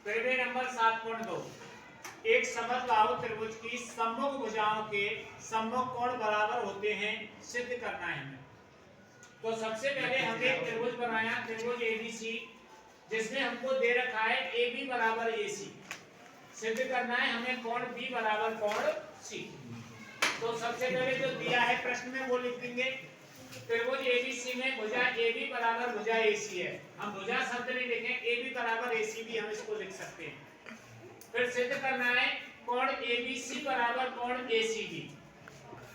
प्रमेय नंबर 7.2 एक समबाहु त्रिभुज की सम्मुख भुजाओं के सम्मुख कोण बराबर होते हैं सिद्ध करना है हमें। तो सबसे पहले हमने एक त्रिभुज बनाया, त्रिभुज एबीसी, जिसमें हमको दे रखा है AB बराबर AC। सिद्ध करना है हमें कोण B बराबर कोण C। तो सबसे पहले जो दिया है प्रश्न में वो लिख देंगे। त्रिभुज एबीसी में भुजा AB बराबर भुजा AC है। हम भुजा शब्द नहीं लिखें, AB बराबर AC भी हम इसको लिख सकते हैं। फिर सिद्ध करना है कोण ABC बराबर कोण ACB।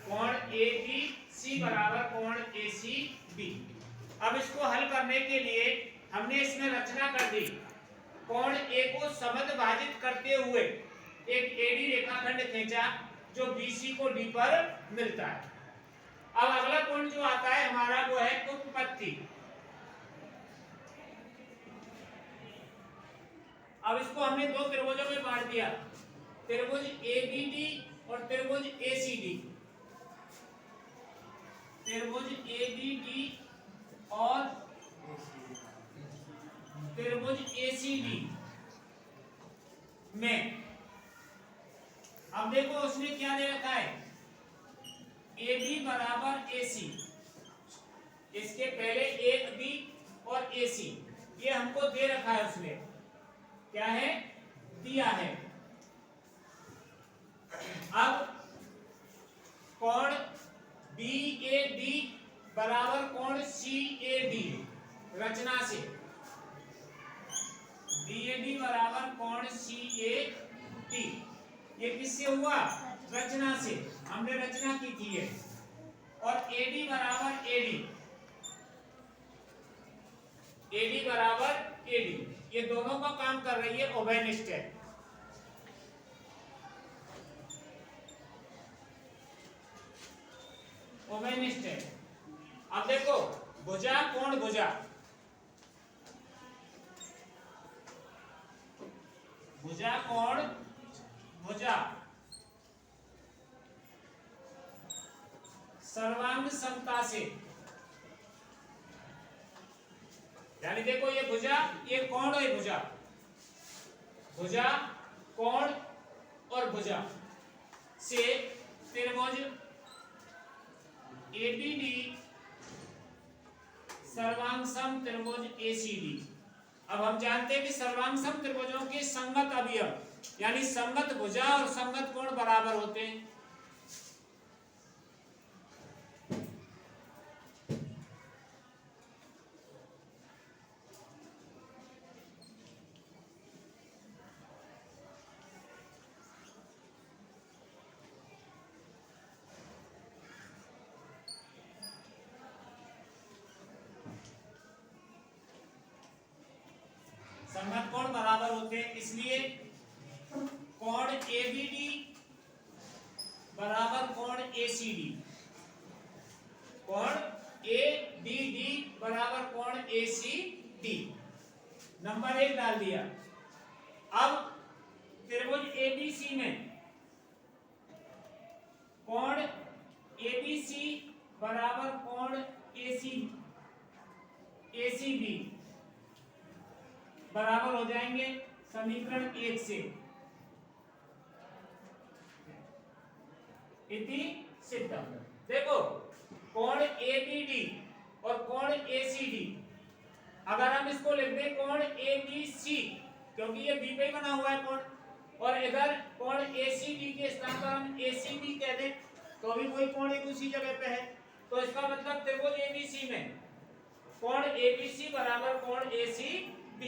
कोण ABC बराबर कोण ACB। अब इसको हल करने के लिए हमने इसमें रचना कर दी। कोण A को समद्विभाजित करते हुए एक AD रेखाखंड खींचा जो BC को D पर मिलता है। अब अगला कोण जो आता है हमारा वो है उत्पत्ति। अब इसको हमने दो त्रिभुजों में बांट दिया, त्रिभुज ABD और त्रिभुज ACD। त्रिभुज ABD और त्रिभुज ACD में अब देखो उसने क्या दे रखा है, AB बराबर AC, इसके पहले AB और AC ये हमको दे रखा है। उसने क्या है दिया है। अब कोण BAD बराबर कोण CAD रचना से, BAD बराबर कोण CAD ये किससे हुआ, रचना से, हमने रचना की थी ये। और AD बराबर AD बराबर AD ये दोनों का काम कर रही है उभयनिष्ठ है। उभयनिष्ठ है। अब देखो भुजा कोण भुजा, भुजा कोण भुजा सर्वांग समता से, यानी देखो ये भुजा ये कोण है, भुजा भुजा कोण और भुजा से त्रिभुज ABD सर्वांगसम त्रिभुज ACD। अब हम जानते हैं कि सर्वांगसम त्रिभुजों के संगत अवयव यानी संगत भुजा और संगत कोण बराबर होते हैं। संगत कोण बराबर होते हैं, इसलिए कोण ABD बराबर कोण ACD, कोण ABD बराबर कोण ACD नंबर 1 डाल दिया। अब त्रिभुज ABC में कोण ABC बराबर कोण ACB बराबर हो जाएंगे समीकरण 1 से। इति सिद्धम। देखो कोण ABD और कोण ACD, अगर हम इसको लिख दें कोण ABC, क्योंकि ये B पे बना हुआ है कोण, और इधर कोण ACD के स्थान पर हम ACB कह दें तो भी कोई कोण एक उसी जगह पे है। तो इसका मतलब त्रिभुज ABC में कोण ABC बराबर कोण ACB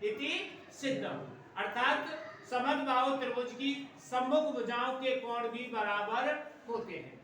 इति सिद्धम, अर्थात समद्विबाहु त्रिभुज की सम्मुख भुजाओं के कोण भी बराबर होते हैं।